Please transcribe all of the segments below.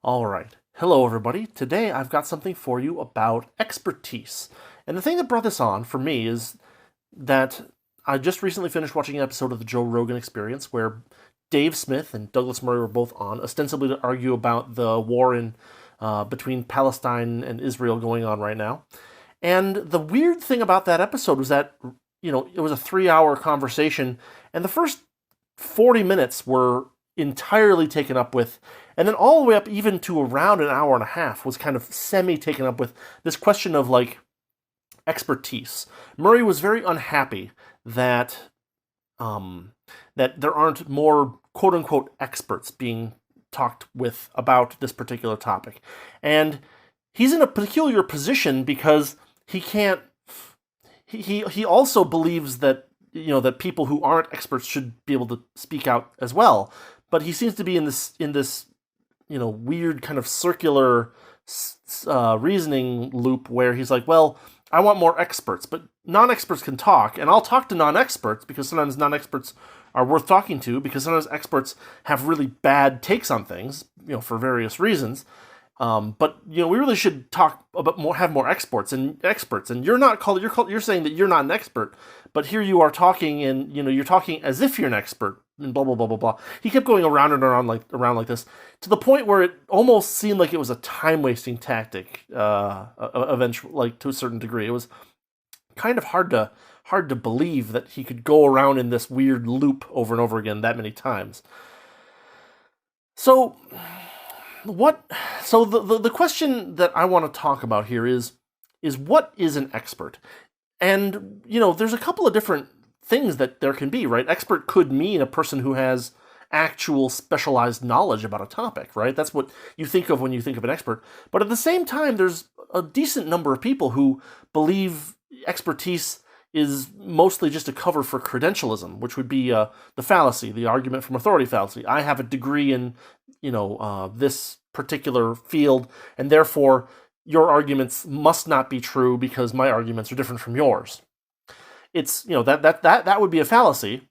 All right. Hello, everybody. Today I've got something for you about expertise. And the thing that brought this on for me is that I just recently finished watching an episode of the Joe Rogan Experience where Dave Smith and Douglas Murray were both on, ostensibly to argue about the war in between Palestine and Israel going on right now. And the weird thing about that episode was that, it was a 3 hour conversation, and the first 40 minutes were entirely taken up with, and then all the way up even to around an hour and a half was kind of semi taken up with this question of like expertise. Murray was very unhappy that that there aren't more quote unquote experts being talked with about this particular topic. And he's in a peculiar position because he can't he also believes that that people who aren't experts should be able to speak out as well, but he seems to be in this weird kind of circular reasoning loop where he's like, well, I want more experts, but non-experts can talk, and I'll talk to non-experts because sometimes non-experts are worth talking to, because sometimes experts have really bad takes on things, for various reasons. But we really should talk about have more experts, and you're not called. You're saying that you're not an expert, but here you are talking, and you're talking as if you're an expert, and blah blah blah blah blah. He kept going around and around like this, to the point where it almost seemed like it was a time wasting tactic. Eventually, like to a certain degree, it was kind of hard to believe that he could go around in this weird loop over and over again that many times. So the question that I want to talk about here is what is an expert? And there's a couple of different things that there can be, right? Expert could mean a person who has actual specialized knowledge about a topic, right? That's what you think of when you think of an expert. But at the same time, there's a decent number of people who believe expertise is mostly just a cover for credentialism, which would be the fallacy, the argument from authority fallacy. I have a degree in, this particular field, and therefore your arguments must not be true because my arguments are different from yours. It's, that would be a fallacy.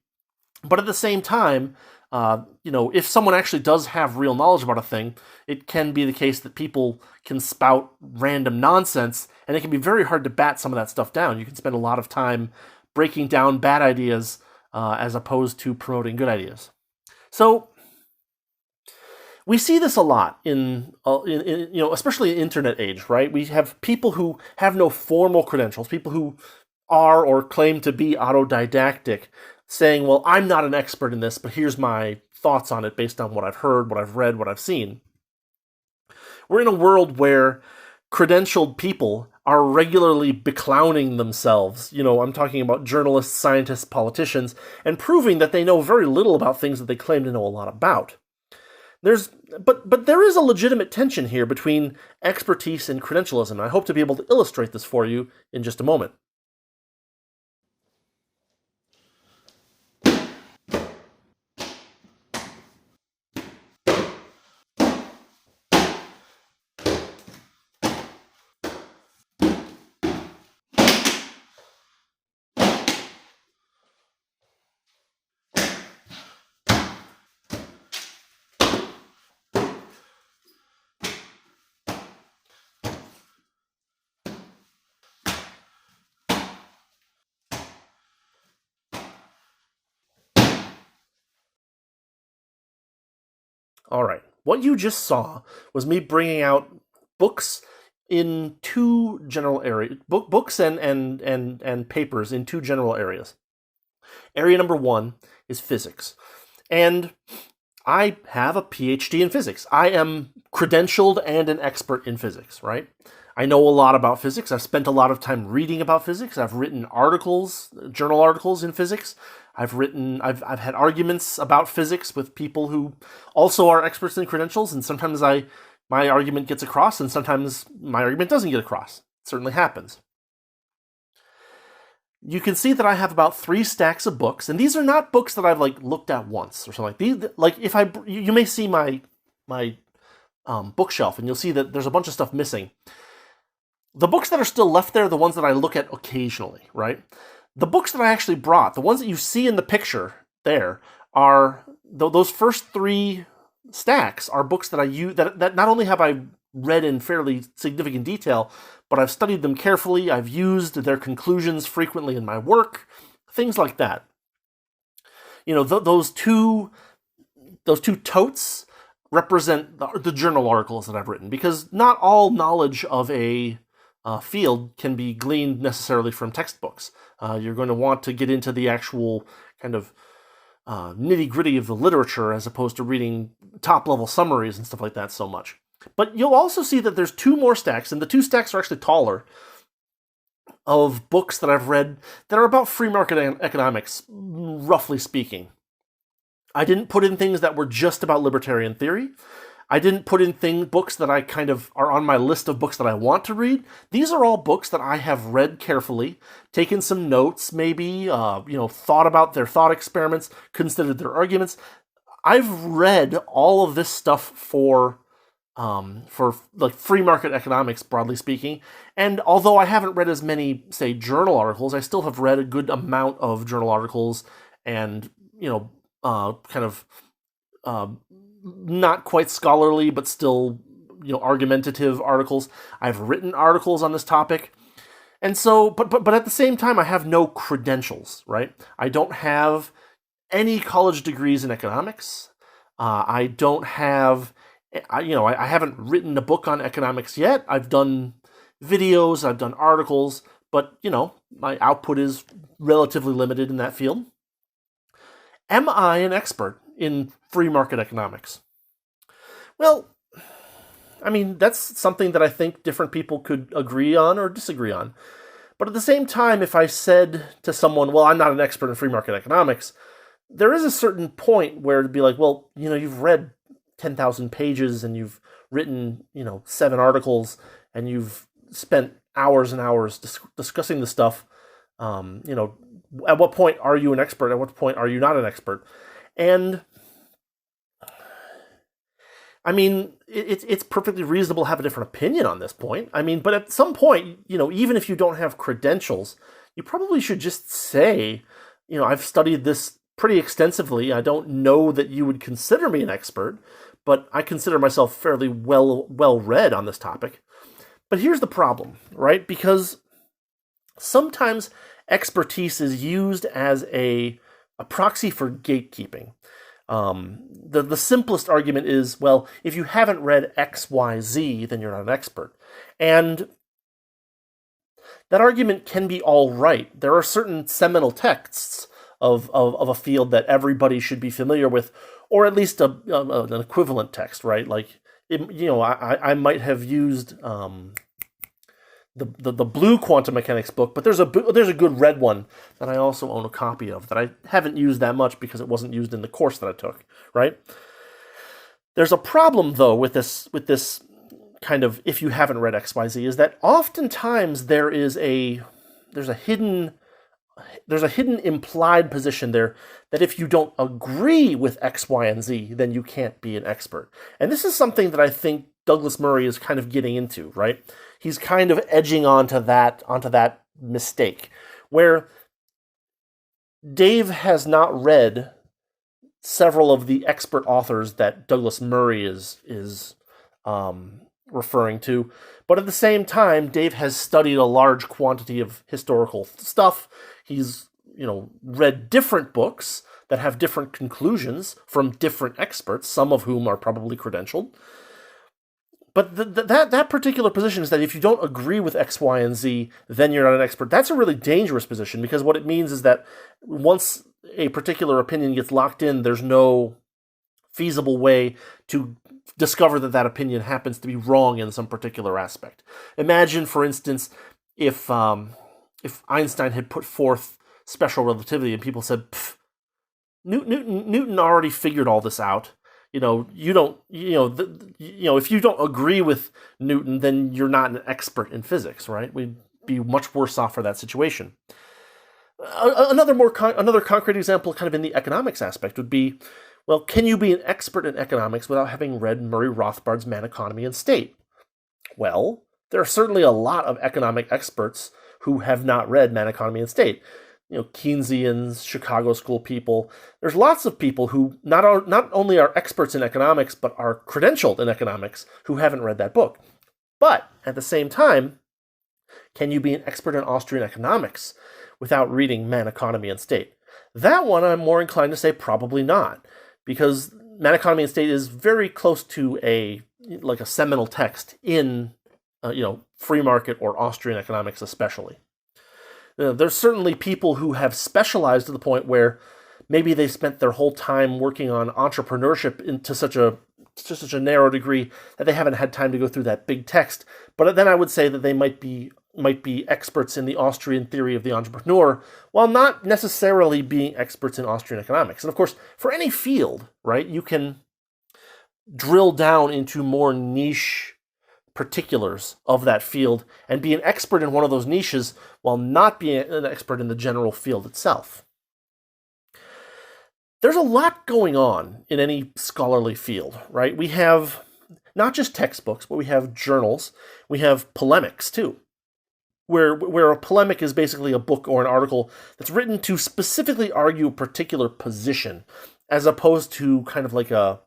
But at the same time, if someone actually does have real knowledge about a thing, it can be the case that people can spout random nonsense, and it can be very hard to bat some of that stuff down. You can spend a lot of time breaking down bad ideas as opposed to promoting good ideas. So we see this a lot in especially in the internet age, right? We have people who have no formal credentials, people who are or claim to be autodidactic, saying, well, I'm not an expert in this, but here's my thoughts on it based on what I've heard, what I've read, what I've seen. We're in a world where credentialed people are regularly beclowning themselves. I'm talking about journalists, scientists, politicians, and proving that they know very little about things that they claim to know a lot about. But there is a legitimate tension here between expertise and credentialism, and I hope to be able to illustrate this for you in just a moment. All right. What you just saw was me bringing out books in two general areas, books and papers in two general areas. Area number one is physics. And I have a PhD in physics. I am credentialed and an expert in physics, right? I know a lot about physics. I've spent a lot of time reading about physics. I've written articles, journal articles in physics. I've had arguments about physics with people who also are experts in credentials, and sometimes my argument gets across, and sometimes my argument doesn't get across. It certainly happens. You can see that I have about 3 stacks of books, and these are not books that I've looked at once or something like these. You may see my bookshelf, and you'll see that there's a bunch of stuff missing. The books that are still left there are the ones that I look at occasionally, right? The books that I actually brought, the ones that you see in the picture there, are those first 3 stacks are books that I use that not only have I read in fairly significant detail, but I've studied them carefully. I've used their conclusions frequently in my work, things like that. Those two totes represent the journal articles that I've written, because not all knowledge of a field can be gleaned necessarily from textbooks. You're going to want to get into the actual kind of nitty-gritty of the literature as opposed to reading top-level summaries and stuff like that so much. But you'll also see that there's two more stacks, and the two stacks are actually taller, of books that I've read that are about free market economics, roughly speaking. I didn't put in things that were just about libertarian theory. I didn't put in books that I kind of are on my list of books that I want to read. These are all books that I have read carefully, taken some notes, maybe, thought about their thought experiments, considered their arguments. I've read all of this stuff for like free market economics, broadly speaking. And although I haven't read as many, say, journal articles, I still have read a good amount of journal articles and, not quite scholarly, but still, argumentative articles. I've written articles on this topic. And so, but at the same time, I have no credentials, right? I don't have any college degrees in economics. I don't have, I haven't written a book on economics yet. I've done videos, I've done articles, but, my output is relatively limited in that field. Am I an expert in free market economics? Well, that's something that I think different people could agree on or disagree on. But at the same time, if I said to someone, well, I'm not an expert in free market economics, there is a certain point where it'd be like, well, you've read 10,000 pages and you've written, 7 articles and you've spent hours and hours discussing the stuff. At what point are you an expert? At what point are you not an expert? And it's perfectly reasonable to have a different opinion on this point. But at some point, even if you don't have credentials, you probably should just say, I've studied this pretty extensively. I don't know that you would consider me an expert, but I consider myself fairly well read on this topic. But here's the problem, right? Because sometimes expertise is used as a proxy for gatekeeping. The simplest argument is, well, if you haven't read X, Y, Z, then you're not an expert. And that argument can be all right. There are certain seminal texts of a field that everybody should be familiar with, or at least an equivalent text, right? Like, I might have used the blue quantum mechanics book, but there's a good red one that I also own a copy of that I haven't used that much because it wasn't used in the course that I took, right? There's a problem though with this kind of, if you haven't read XYZ, is that oftentimes there's a hidden implied position there that if you don't agree with X, Y, and Z, then you can't be an expert. And this is something that I think Douglas Murray is kind of getting into, right? He's kind of edging onto that mistake, where Dave has not read several of the expert authors that Douglas Murray is referring to, but at the same time, Dave has studied a large quantity of historical stuff. He's, read different books that have different conclusions from different experts, some of whom are probably credentialed. But that particular position is that if you don't agree with X, Y, and Z, then you're not an expert. That's a really dangerous position, because what it means is that once a particular opinion gets locked in, there's no feasible way to discover that opinion happens to be wrong in some particular aspect. Imagine, for instance, if Einstein had put forth special relativity and people said, Newton already figured all this out. If you don't agree with Newton, then you're not an expert in physics, right? We'd be much worse off for that situation. Another concrete example, kind of in the economics aspect, would be, well, can you be an expert in economics without having read Murray Rothbard's Man, Economy, and State? Well, there are certainly a lot of economic experts who have not read Man, Economy, and State. Keynesians, Chicago School people. There's lots of people who not only are experts in economics, but are credentialed in economics who haven't read that book. But at the same time, can you be an expert in Austrian economics without reading Man, Economy, and State? That one I'm more inclined to say probably not, because Man, Economy, and State is very close to a seminal text in free market or Austrian economics especially. There's certainly people who have specialized to the point where maybe they spent their whole time working on entrepreneurship to such a narrow degree that they haven't had time to go through that big text. But then I would say that they might be experts in the Austrian theory of the entrepreneur, while not necessarily being experts in Austrian economics. And of course, for any field, right, you can drill down into more niche particulars of that field and be an expert in one of those niches while not being an expert in the general field itself. There's a lot going on in any scholarly field, right? We have not just textbooks, but we have journals. We have polemics too, where a polemic is basically a book or an article that's written to specifically argue a particular position, as opposed to kind of like a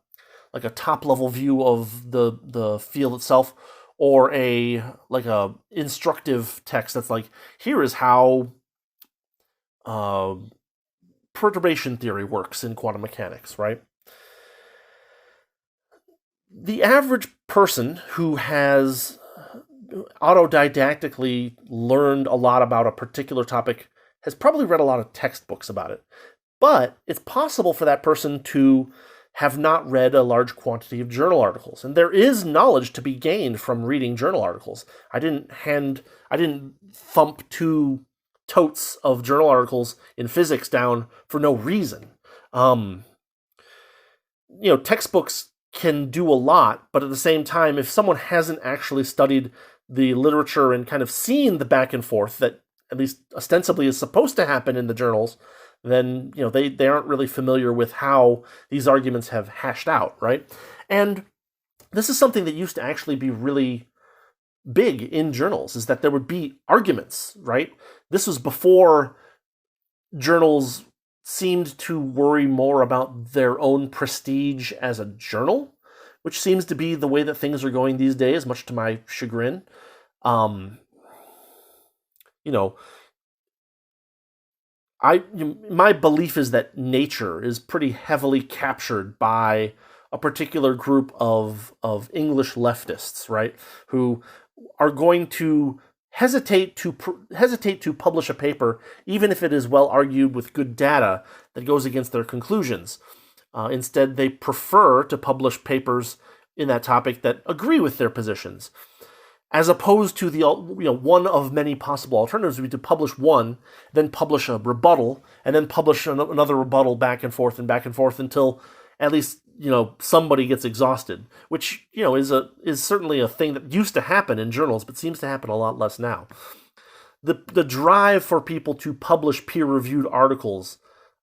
top-level view of the field itself, or a instructive text that's like, here is how perturbation theory works in quantum mechanics, right? The average person who has autodidactically learned a lot about a particular topic has probably read a lot of textbooks about it. But it's possible for that person to have not read a large quantity of journal articles. And there is knowledge to be gained from reading journal articles. I didn't thump 2 totes of journal articles in physics down for no reason. Textbooks can do a lot, but at the same time, if someone hasn't actually studied the literature and kind of seen the back and forth that at least ostensibly is supposed to happen in the journals, then they aren't really familiar with how these arguments have hashed out, right? And this is something that used to actually be really big in journals, is that there would be arguments, right? This was before journals seemed to worry more about their own prestige as a journal, which seems to be the way that things are going these days, much to my chagrin. My belief is that Nature is pretty heavily captured by a particular group of English leftists, right, who are going to hesitate to publish a paper, even if it is well argued with good data that goes against their conclusions. Instead, they prefer to publish papers in that topic that agree with their positions, as opposed to the one of many possible alternatives would be to publish one, then publish a rebuttal, and then publish another rebuttal back and forth until at least somebody gets exhausted, which is certainly a thing that used to happen in journals, but seems to happen a lot less now. The drive for people to publish peer-reviewed articles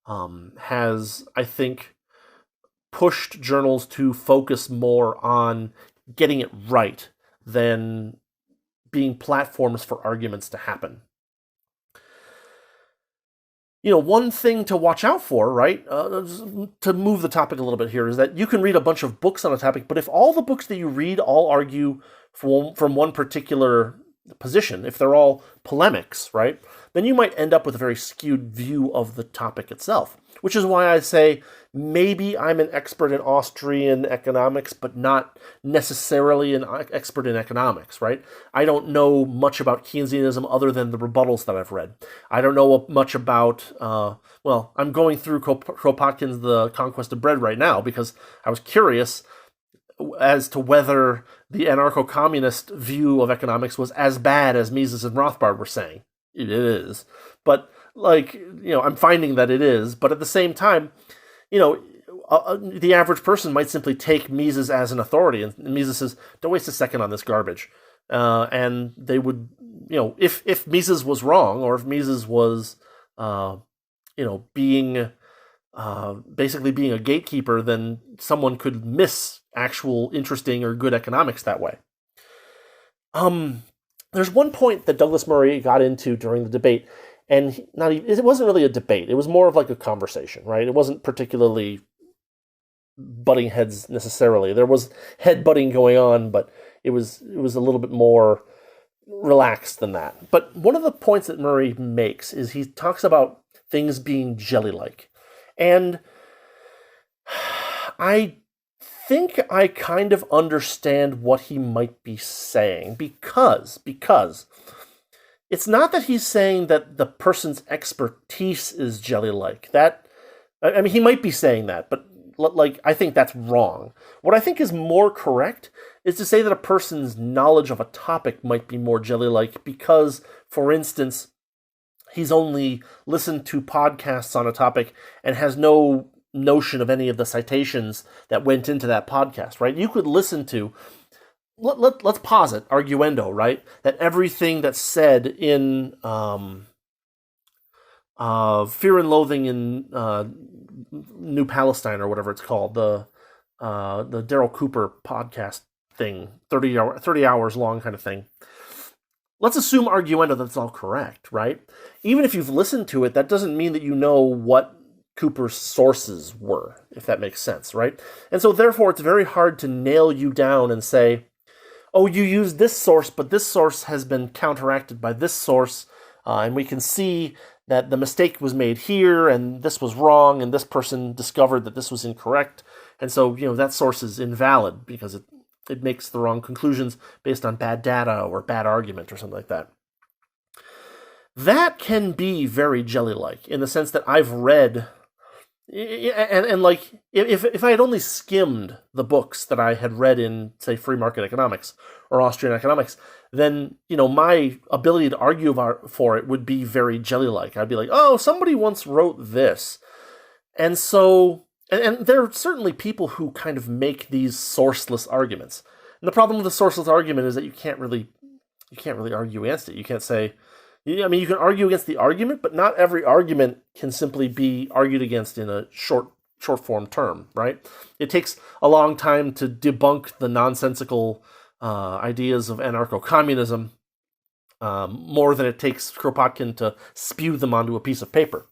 has, I think, pushed journals to focus more on getting it right than being platforms for arguments to happen. One thing to watch out for, right, to move the topic a little bit here, is that you can read a bunch of books on a topic, but if all the books that you read all argue from one particular position, if they're all polemics, right, then you might end up with a very skewed view of the topic itself, which is why I say maybe I'm an expert in Austrian economics, but not necessarily an expert in economics, right? I don't know much about Keynesianism other than the rebuttals that I've read. I don't know much about, I'm going through Kropotkin's The Conquest of Bread right now because I was curious as to whether the anarcho-communist view of economics was as bad as Mises and Rothbard were saying. It is. But, I'm finding that it is. But at the same time, the average person might simply take Mises as an authority, and Mises says, don't waste a second on this garbage. And they would, if Mises was wrong, or if Mises was, basically being a gatekeeper, then someone could miss actual interesting or good economics that way. There's one point that Douglas Murray got into during the debate, and not even, it wasn't really a debate. It was more of like a conversation, right? It wasn't particularly butting heads necessarily. There was head butting going on, but it was a little bit more relaxed than that. But one of the points that Murray makes is he talks about things being jelly-like. And I think I kind of understand what he might be saying because it's not that he's saying that the person's expertise is jelly-like. I mean, he might be saying that, but like, I think that's wrong. What I think is more correct is to say that a person's knowledge of a topic might be more jelly-like because, for instance, he's only listened to podcasts on a topic and has no notion of any of the citations that went into that podcast, right? You could listen to, let's posit, arguendo, right? That everything that's said in Fear and Loathing in New Palestine, or whatever it's called, the Daryl Cooper podcast thing, 30 hours long kind of thing. Let's assume arguendo that's all correct, right? Even if you've listened to it, that doesn't mean that you know what Cooper's sources were, if that makes sense, right? And so therefore it's very hard to nail you down and say, oh, you used this source, but this source has been counteracted by this source, and we can see that the mistake was made here, and this was wrong, and this person discovered that this was incorrect, and so, that source is invalid because it makes the wrong conclusions based on bad data or bad argument or something like that. That can be very jelly-like, in the sense that I've read, and like, if I had only skimmed the books that I had read in, say, free market economics or Austrian economics, then, my ability to argue for it would be very jelly-like. I'd be like, oh, somebody once wrote this. And so, and there are certainly people who kind of make these sourceless arguments. And the problem with the sourceless argument is that you can't really argue against it. You can't say, I mean, you can argue against the argument, but not every argument can simply be argued against in a short form term, right? It takes a long time to debunk the nonsensical ideas of anarcho-communism, more than it takes Kropotkin to spew them onto a piece of paper.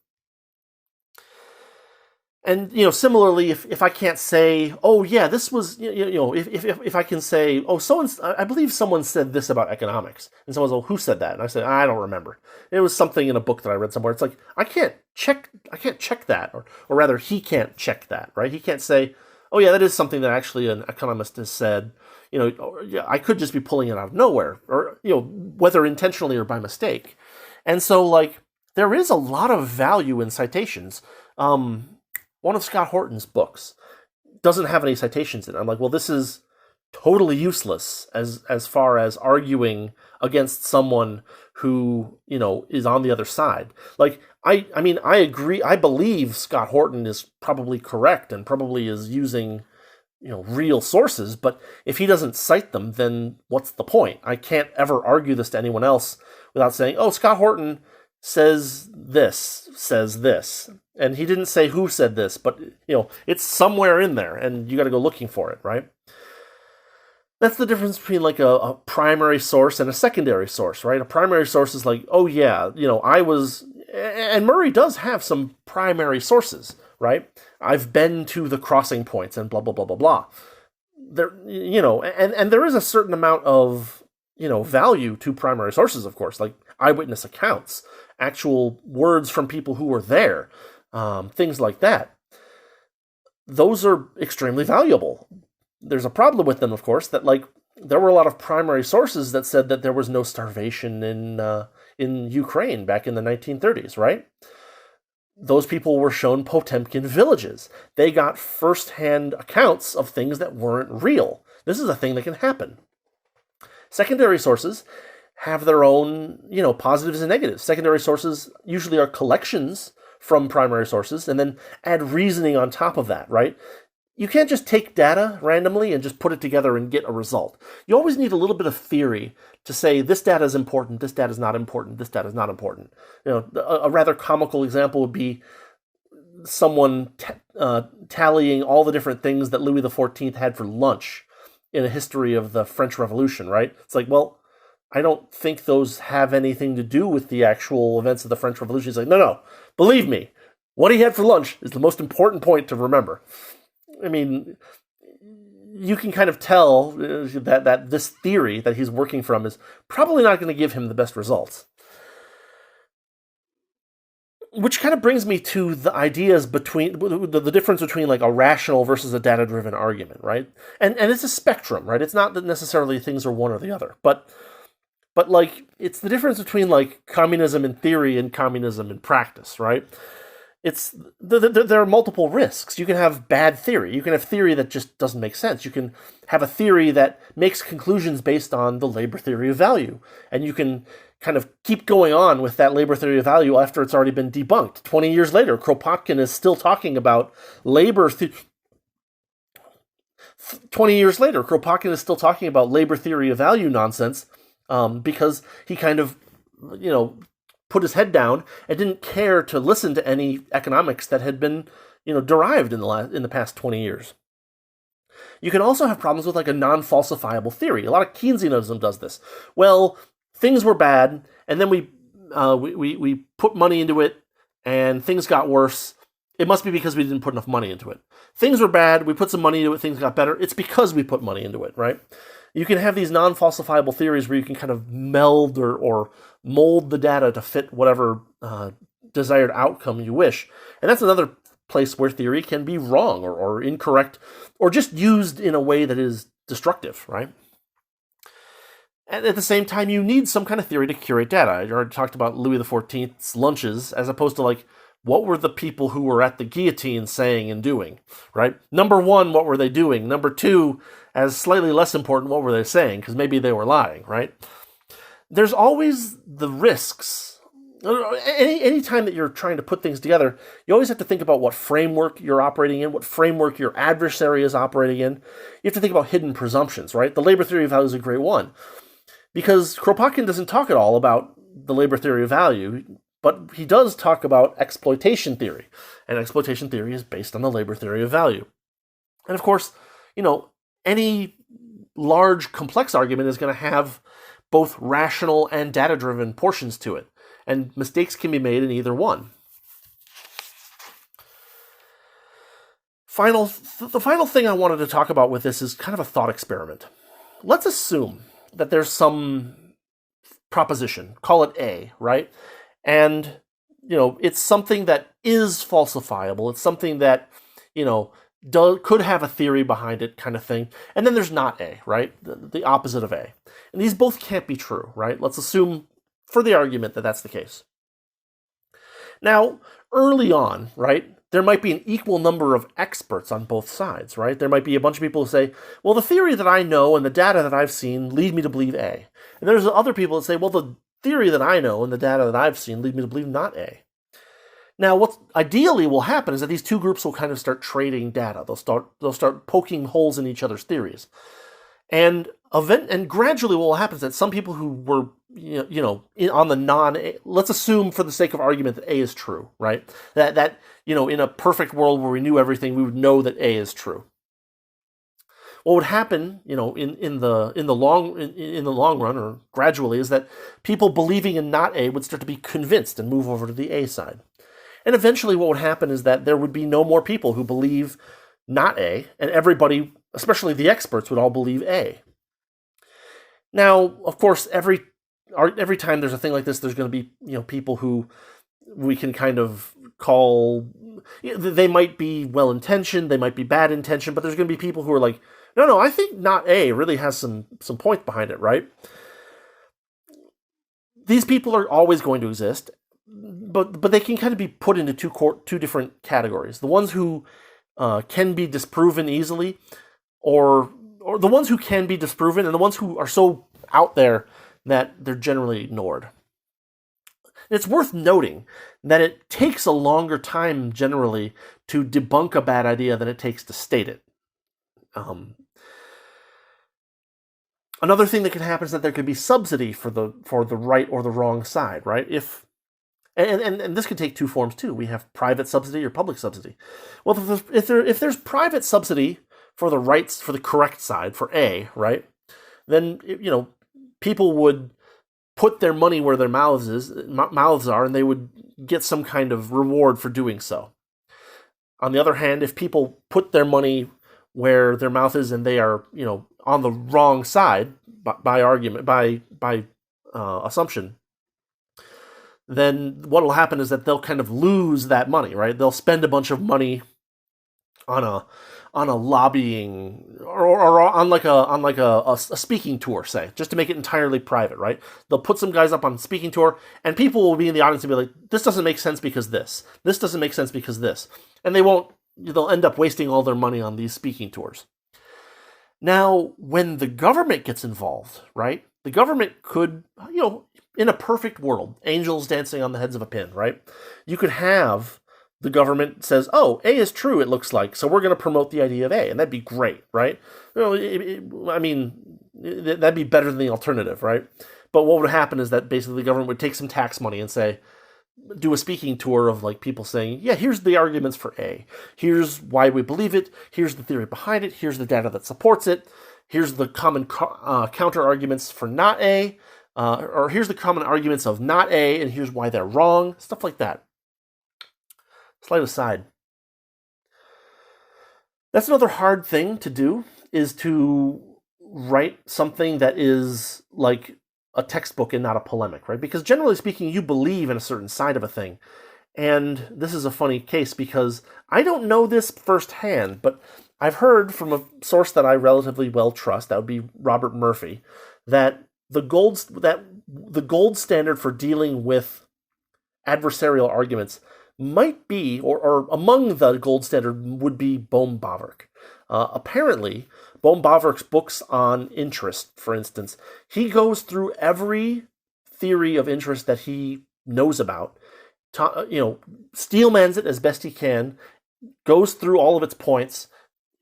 And, similarly, if I can't say, oh, yeah, this was, if I can say, oh, I believe someone said this about economics. And someone says, oh, who said that? And I said, I don't remember. It was something in a book that I read somewhere. It's like, I can't check that. Or rather, he can't check that, right? He can't say, oh, yeah, that is something that actually an economist has said. I could just be pulling it out of nowhere, or, whether intentionally or by mistake. And so, like, there is a lot of value in citations. One of Scott Horton's books doesn't have any citations in it. I'm like, well, this is totally useless as far as arguing against someone who, is on the other side. Like, I mean, I agree. I believe Scott Horton is probably correct and probably is using, real sources, but if he doesn't cite them, then what's the point? I can't ever argue this to anyone else without saying, oh, Scott Horton says this. And he didn't say who said this, but, it's somewhere in there, and you got to go looking for it, right? That's the difference between, like, a primary source and a secondary source, right? A primary source is like, oh, yeah, and Murray does have some primary sources, right? I've been to the crossing points and blah, blah, blah, blah, blah. There, and there is a certain amount of, value to primary sources, of course, like eyewitness accounts, actual words from people who were there, things like that. Those are extremely valuable. There's a problem with them, of course, that, like, there were a lot of primary sources that said that there was no starvation in Ukraine back in the 1930s, right? Those people were shown Potemkin villages. They got first-hand accounts of things that weren't real. This is a thing that can happen. Secondary sources have their own, positives and negatives. Secondary sources usually are collections from primary sources and then add reasoning on top of that, right? You can't just take data randomly and just put it together and get a result. You always need a little bit of theory to say this data is important, this data is not important, this data is not important. A rather comical example would be someone tallying all the different things that Louis XIV had for lunch in a history of the French Revolution, right? It's like, well, I don't think those have anything to do with the actual events of the French Revolution. He's like, no, believe me, what he had for lunch is the most important point to remember. I mean, you can kind of tell that this theory that he's working from is probably not going to give him the best results. Which kind of brings me to the ideas between the difference between like a rational versus a data-driven argument, right? And it's a spectrum, right? It's not that necessarily things are one or the other, but like it's the difference between like communism in theory and communism in practice, right? It's there are multiple risks. You can have bad theory. You can have theory that just doesn't make sense. You can have a theory that makes conclusions based on the labor theory of value, and you can kind of keep going on with that labor theory of value after it's already been debunked. 20 years later, Kropotkin is still talking about labor. 20 years later, Kropotkin is still talking about labor theory of value nonsense because he kind of, put his head down and didn't care to listen to any economics that had been, derived in the past 20 years. You can also have problems with like a non-falsifiable theory. A lot of Keynesianism does this. Well, things were bad, and then we put money into it, and things got worse. It must be because we didn't put enough money into it. Things were bad, we put some money into it, things got better. It's because we put money into it, right? You can have these non-falsifiable theories where you can kind of meld or mold the data to fit whatever desired outcome you wish. And that's another place where theory can be wrong or incorrect or just used in a way that is destructive, right? And at the same time, you need some kind of theory to curate data. I already talked about Louis XIV's lunches as opposed to like, what were the people who were at the guillotine saying and doing, right? Number one, what were they doing? Number two, as slightly less important, what were they saying? Because maybe they were lying, right? There's always the risks. Any time that you're trying to put things together, you always have to think about what framework you're operating in, what framework your adversary is operating in. You have to think about hidden presumptions, right? The labor theory of value is a great one. Because Kropotkin doesn't talk at all about the labor theory of value, but he does talk about exploitation theory. And exploitation theory is based on the labor theory of value. And of course, any large complex argument is going to have both rational and data-driven portions to it. And mistakes can be made in either one. The final thing I wanted to talk about with this is kind of a thought experiment. Let's assume that there's some proposition, call it A, right? And, it's something that is falsifiable. It's something that, could have a theory behind it kind of thing. And then there's not A, right? The opposite of A. And these both can't be true, right? Let's assume for the argument that that's the case. Now, early on, right, there might be an equal number of experts on both sides, right? There might be a bunch of people who say, well, the theory that I know and the data that I've seen lead me to believe A. And there's other people that say, well, the theory that I know and the data that I've seen lead me to believe not A. Now, what ideally will happen is that these two groups will kind of start trading data. They'll start poking holes in each other's theories. And gradually what will happen is that some people who were, on the non-A, let's assume for the sake of argument that A is true, right? That in a perfect world where we knew everything, we would know that A is true. What would happen, in the long run or gradually is that people believing in not A would start to be convinced and move over to the A side. And eventually what would happen is that there would be no more people who believe not A, and everybody, especially the experts, would all believe A. Now, of course, every time there's a thing like this, there's going to be, people who we can kind of call, they might be well-intentioned, they might be bad-intentioned, but there's going to be people who are like, no, I think not A really has some point behind it, right? These people are always going to exist, but they can kind of be put into two different categories. The ones who can be disproven easily, or the ones who can be disproven, and the ones who are so out there that they're generally ignored. It's worth noting that it takes a longer time generally to debunk a bad idea than it takes to state it. Another thing that can happen is that there could be subsidy for the right or the wrong side, right? And this could take two forms too. We have private subsidy or public subsidy. Well, if there's private subsidy for the correct side, for A, right? Then people would put their money where their mouths are, and they would get some kind of reward for doing so. On the other hand, if people put their money where their mouth is and they are, on the wrong side by argument, by assumption, then what will happen is that they'll kind of lose that money, right? They'll spend a bunch of money on a lobbying or on a speaking tour, say, just to make it entirely private, right? They'll put some guys up on speaking tour, and people will be in the audience and be like, "This doesn't make sense because this. This doesn't make sense because this," and they'll end up wasting all their money on these speaking tours. Now, when the government gets involved, right? The government could, in a perfect world, angels dancing on the heads of a pin, right? You could have the government says, "Oh, A is true, it looks like, so we're going to promote the idea of A," and that'd be great, right? That'd be better than the alternative, right? But what would happen is that basically the government would take some tax money and say, do a speaking tour of like people saying, "Yeah, here's the arguments for A. Here's why we believe it. Here's the theory behind it. Here's the data that supports it. Here's the common counter arguments for not A, or here's the common arguments of not A, and here's why they're wrong." Stuff like that. Slight aside. That's another hard thing to do, is to write something that is like a textbook and not a polemic, right? Because generally speaking, you believe in a certain side of a thing. And this is a funny case because I don't know this firsthand, but I've heard from a source that I relatively well trust, that would be Robert Murphy, that the gold standard for dealing with adversarial arguments might be, or among the gold standard would be Bohm-Bawerk. Apparently, Bohm-Bawerk's books on interest, for instance, he goes through every theory of interest that he knows about, steelmans it as best he can, goes through all of its points,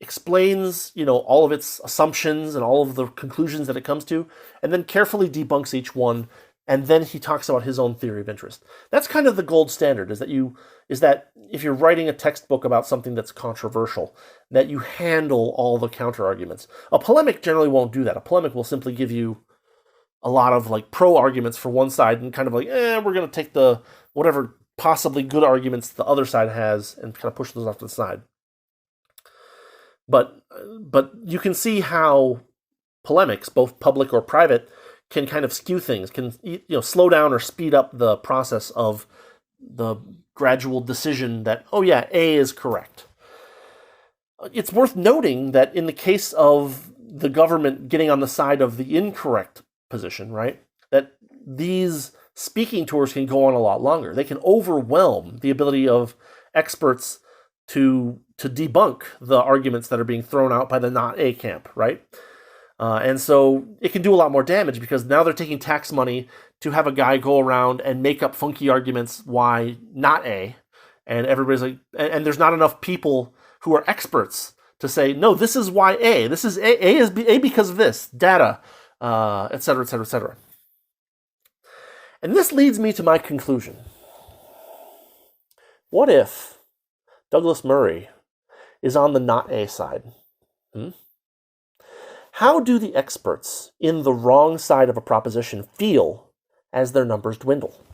explains, all of its assumptions and all of the conclusions that it comes to, and then carefully debunks each one. And then he talks about his own theory of interest. That's kind of the gold standard, is that if you're writing a textbook about something that's controversial, that you handle all the counter arguments. A polemic generally won't do that. A polemic will simply give you a lot of like pro arguments for one side and kind of like, we're going to take the whatever possibly good arguments the other side has and kind of push those off to the side. But you can see how polemics, both public or private, can kind of skew things, can slow down or speed up the process of the gradual decision that, oh yeah, A is correct. It's worth noting that in the case of the government getting on the side of the incorrect position, right, that these speaking tours can go on a lot longer. They can overwhelm the ability of experts to debunk the arguments that are being thrown out by the not A camp, right? And so it can do a lot more damage because now they're taking tax money to have a guy go around and make up funky arguments why not A. And everybody's like, and there's not enough people who are experts to say, no, this is why A. This is A is A because of this, data, et cetera, et cetera, et cetera. And this leads me to my conclusion. What if Douglas Murray is on the not A side? How do the experts in the wrong side of a proposition feel as their numbers dwindle?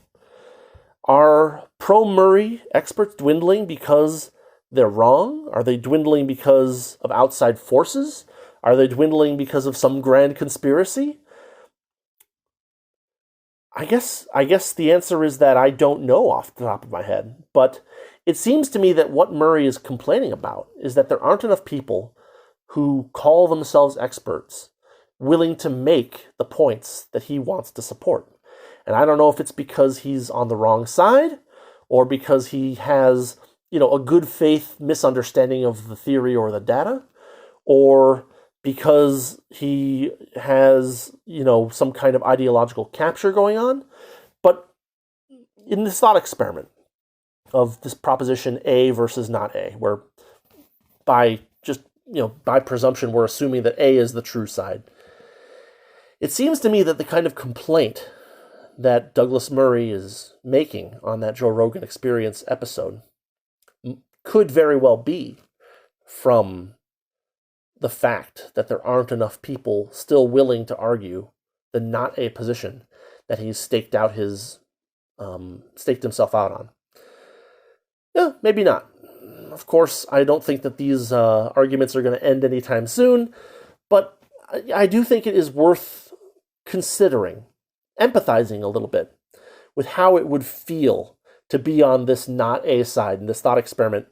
Are pro-Murray experts dwindling because they're wrong? Are they dwindling because of outside forces? Are they dwindling because of some grand conspiracy? I guess the answer is that I don't know off the top of my head, but it seems to me that what Murray is complaining about is that there aren't enough people who call themselves experts willing to make the points that he wants to support. And I don't know if it's because he's on the wrong side or because he has, a good faith misunderstanding of the theory or the data, or because he has, some kind of ideological capture going on. But in this thought experiment of this proposition A versus not A, where by presumption, we're assuming that A is the true side. It seems to me that the kind of complaint that Douglas Murray is making on that Joe Rogan Experience episode could very well be from the fact that there aren't enough people still willing to argue the not A position that he's staked himself out on. Yeah, maybe not. Of course, I don't think that these arguments are going to end anytime soon, but I do think it is worth considering, empathizing a little bit with how it would feel to be on this not A side in this thought experiment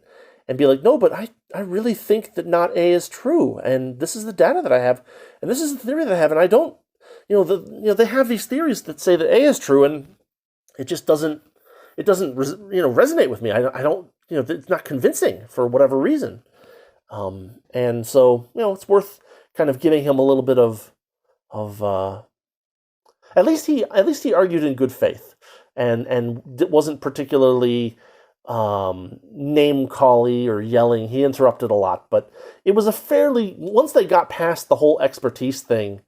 and be like, no, but I really think that not A is true, and this is the data that I have, and this is the theory that I have, and I don't, they have these theories that say that A is true, and it just doesn't resonate with me. I don't, it's not convincing for whatever reason. And so, it's worth kind of giving him a little bit of at least he argued in good faith and wasn't particularly name-cally or yelling. He interrupted a lot, but it was once they got past the whole expertise thing,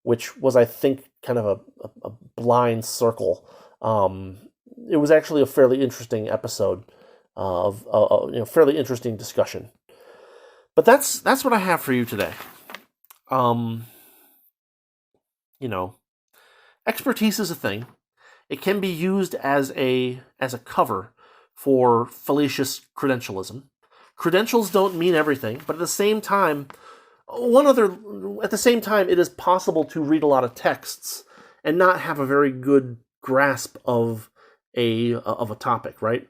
which was, I think, kind of a blind circle, it was actually a fairly interesting episode of fairly interesting discussion. But that's what I have for you today. Expertise is a thing. It can be used as a cover for fallacious credentialism. Credentials don't mean everything, but at the same time, it is possible to read a lot of texts and not have a very good grasp of a topic, right?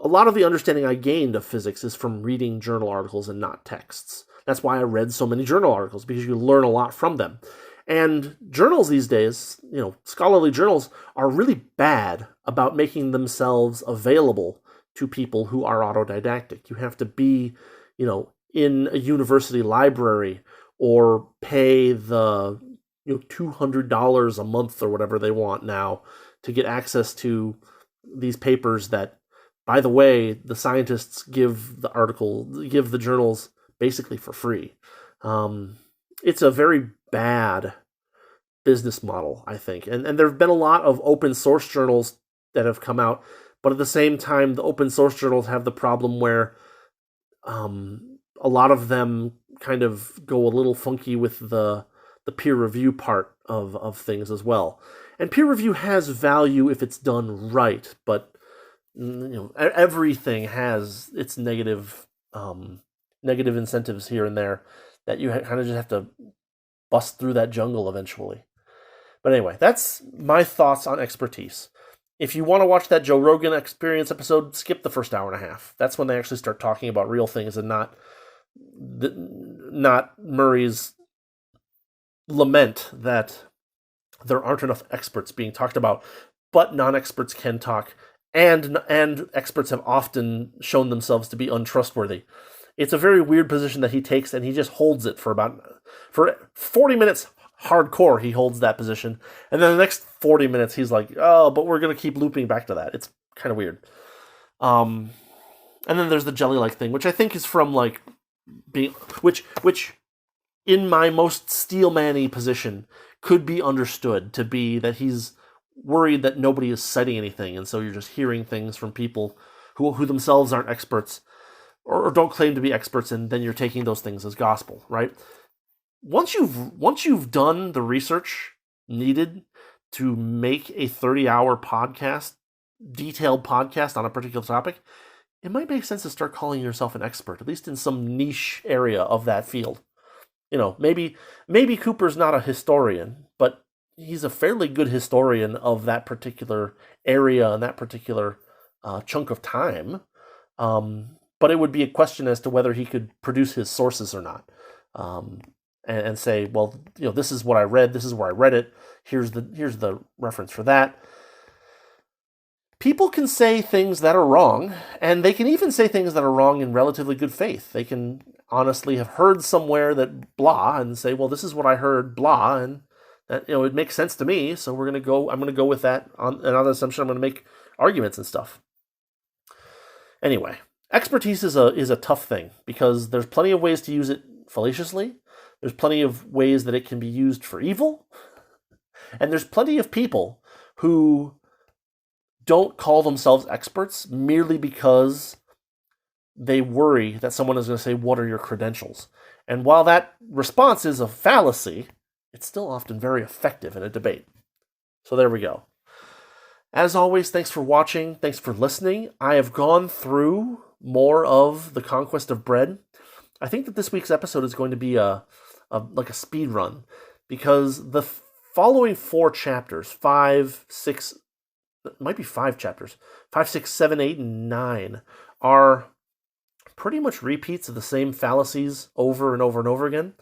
A lot of the understanding I gained of physics is from reading journal articles and not texts. That's why I read so many journal articles, because you learn a lot from them. And journals these days, scholarly journals, are really bad about making themselves available to people who are autodidactic. You have to be, in a university library or pay the $200 a month or whatever they want now to get access to these papers that, by the way, the scientists give the journals basically for free. It's a very bad business model, I think. And there have been a lot of open source journals that have come out, but at the same time, the open source journals have the problem where a lot of them kind of go a little funky with the peer review part of things as well. And peer review has value if it's done right, but everything has its negative incentives here and there that you kind of just have to bust through that jungle eventually. But anyway, that's my thoughts on expertise. If you want to watch that Joe Rogan Experience episode, skip the first hour and a half. That's when they actually start talking about real things and not Murray's lament that there aren't enough experts being talked about, but non-experts can talk, and experts have often shown themselves to be untrustworthy. It's a very weird position that he takes, and he just holds it for 40 minutes hardcore. He holds that position, and then the next 40 minutes he's like, oh, but we're going to keep looping back to that. It's kind of weird. And then there's the jelly-like thing, which I think is from like being, which in my most steelman-y position could be understood to be that he's worried that nobody is citing anything, and so you're just hearing things from people who themselves aren't experts or don't claim to be experts, and then you're taking those things as gospel, right? Once you've done the research needed to make a 30-hour podcast, detailed podcast on a particular topic, it might make sense to start calling yourself an expert, at least in some niche area of that field. Maybe Cooper's not a historian, but he's a fairly good historian of that particular area and that particular chunk of time. But it would be a question as to whether he could produce his sources or not. And say, well, this is what I read, this is where I read it, here's the reference for that. People can say things that are wrong, and they can even say things that are wrong in relatively good faith. They can honestly have heard somewhere that blah, and say, well, this is what I heard, blah, and that, it makes sense to me, so I'm going to go with that on another assumption. I'm going to make arguments and stuff. Anyway, expertise is a tough thing, because there's plenty of ways to use it fallaciously. There's plenty of ways that it can be used for evil. And there's plenty of people who don't call themselves experts merely because they worry that someone is going to say, what are your credentials? And while that response is a fallacy, it's still often very effective in a debate. So there we go. As always, thanks for watching. Thanks for listening. I have gone through more of the Conquest of Bread. I think that this week's episode is going to be like a speed run, because the following 4 chapters, 5, 6, it might be 5 chapters, 5, 6, 7, 8, and 9, are pretty much repeats of the same fallacies over and over and over again.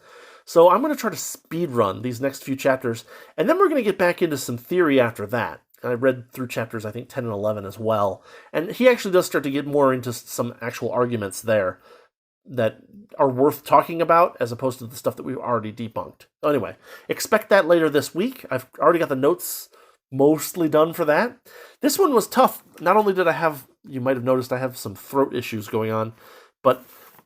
So I'm going to try to speed run these next few chapters, and then we're going to get back into some theory after that. I read through chapters, I think, 10 and 11 as well. And he actually does start to get more into some actual arguments there that are worth talking about, as opposed to the stuff that we've already debunked. So anyway, expect that later this week. I've already got the notes mostly done for that. This one was tough. Not only did I have, you might have noticed, I have some throat issues going on, but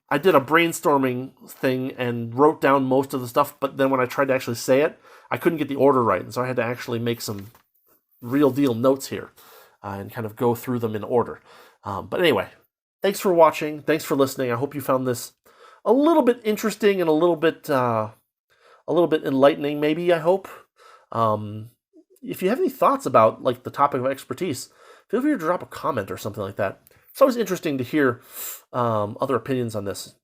I did a brainstorming thing and wrote down most of the stuff, but then when I tried to actually say it, I couldn't get the order right, and so I had to actually make some real deal notes here and kind of go through them in order. But anyway, thanks for watching. Thanks for listening. I hope you found this a little bit interesting and a little bit enlightening, maybe, I hope. If you have any thoughts about like the topic of expertise, feel free to drop a comment or something like that. It's always interesting to hear other opinions on this,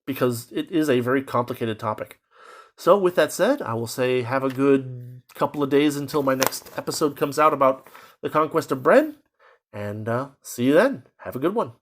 because it is a very complicated topic. So with that said, I will say have a good couple of days until my next episode comes out about the Conquest of Bread, and see you then. Have a good one.